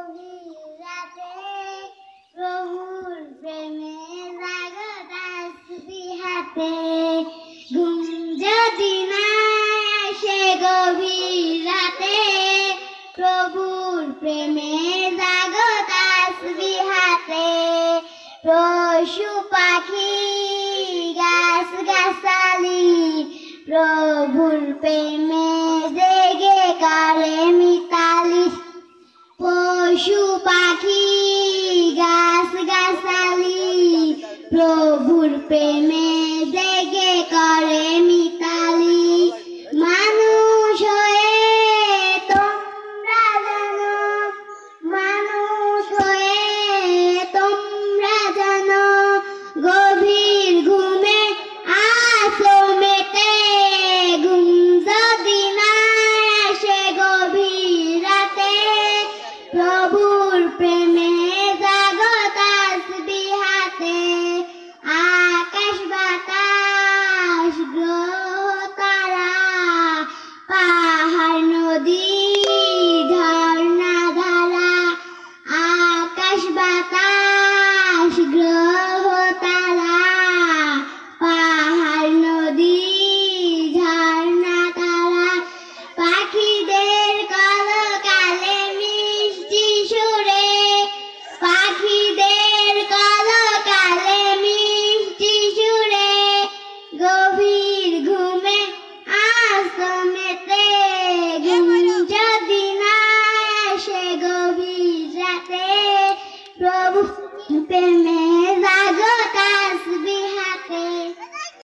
গভীর রাতে প্রভুর প্রেমে জাগো তাসবিহাতে। ঘুম যদি না আসে গভীর রাতে প্রভুর প্রেমে জাগো তাসবিহাতে। পশু পাখি গাছ গাছালি প্রভুর প্রেমে জেগে করে মিতালি। পশু পাখি গাছ গাছালি প্রভুর প্রেমে জেগে করে মিতালি। মানুষ হয়ে তোমরা জানো, মানুষ হয়ে তোমরা জানো গভীর ঘুমে আসো মেতে। ঘুম যদি না আসে গভীর রাতে প্রভুর প্রেমে জাগো তাসবিহাতে। আকাশ বাতাস গ্রহ তারা পাহাড় নদী